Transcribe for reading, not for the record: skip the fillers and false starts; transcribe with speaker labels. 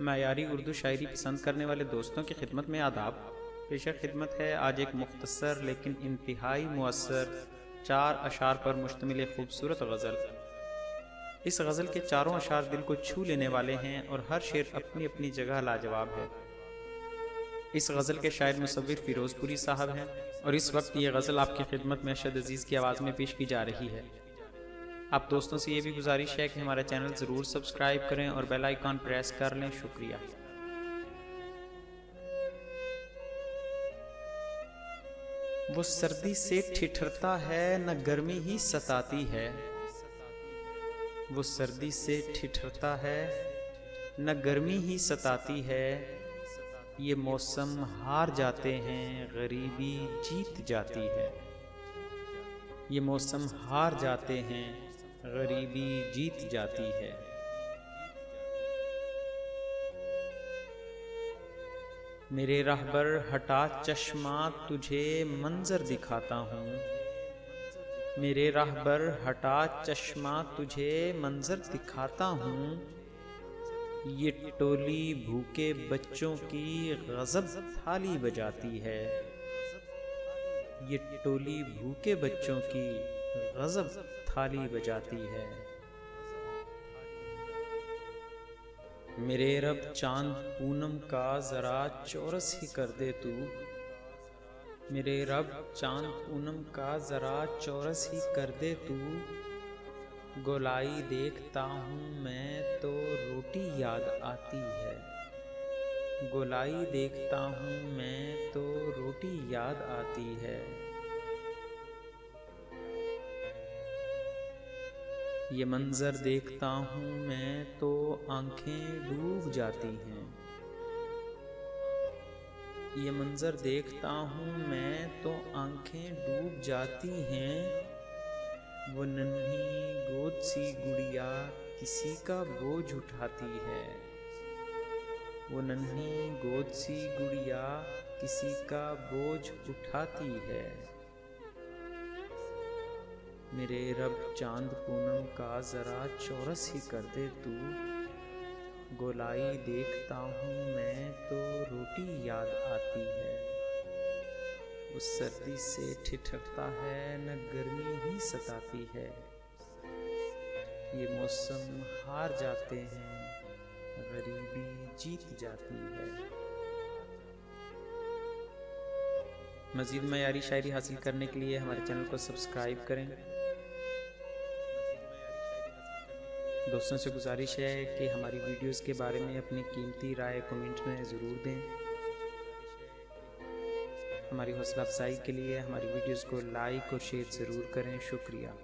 Speaker 1: मयारी उर्दू शायरी पसंद करने वाले दोस्तों की खिदमत में आदाब। पेशा खिदमत है आज एक मुख्तसर लेकिन इंतहाई मुअस्सर 4 अशार पर मुश्तमिल एक खूबसूरत गज़ल। इस गज़ल के चारों अशार दिल को छू लेने वाले हैं और हर शेर अपनी अपनी जगह लाजवाब है। इस गज़ल के शायर मुसव्विर फ़िरोज़पुरी साहब हैं और इस वक्त ये गज़ल आपकी खिदमत में अरशद अजीज़ की आवाज़ में पेश की जा रही है। आप दोस्तों से ये भी गुजारिश है कि हमारा चैनल ज़रूर सब्सक्राइब करें और बेल आइकॉन प्रेस कर लें। शुक्रिया। वो सर्दी से ठिठुरता है न गर्मी ही सताती है। वो सर्दी से ठिठुरता है न गर्मी ही सताती है। ये मौसम हार जाते हैं गरीबी जीत जाती है। ये मौसम हार जाते हैं गरीबी जीत जाती है। मेरे रहबर हटा चश्मा तुझे मंजर दिखाता हूँ। मेरे रहबर हटा चश्मा तुझे मंजर दिखाता हूँ। ये टोली भूखे बच्चों की गज़ब थाली बजाती है। ये टोली भूखे बच्चों की गज़ब थाली बजाती है। मेरे रब चांद पूनम का ज़रा चौरस ही कर दे तू। मेरे रब चांद पूनम का ज़रा चौरस ही कर दे तू। गोलाई देखता हूँ मैं तो रोटी याद आती है। गोलाई देखता हूँ मैं तो रोटी याद आती है। ये मंज़र देखता हूँ मैं तो आंखें डूब जाती हैं। ये मंज़र देखता हूँ मैं तो आंखें डूब जाती हैं। वो नन्ही गोद सी गुड़िया किसी का बोझ उठाती है। वो नन्ही गोद सी गुड़िया किसी का बोझ उठाती है। मेरे रब चांद पूनम का ज़रा चौरस ही कर दे तू। गोलाई देखता हूँ मैं तो रोटी याद आती है। उस सर्दी से ठिठुरता है न गर्मी ही सताती है। ये मौसम हार जाते हैं गरीबी जीत जाती है। मज़ीद मयारी शायरी हासिल करने के लिए हमारे चैनल को सब्सक्राइब करें। दोस्तों से गुजारिश है कि हमारी वीडियोस के बारे में अपनी कीमती राय कमेंट में ज़रूर दें। हमारी हौसला अफजाई के लिए हमारी वीडियोस को लाइक और शेयर ज़रूर करें। शुक्रिया।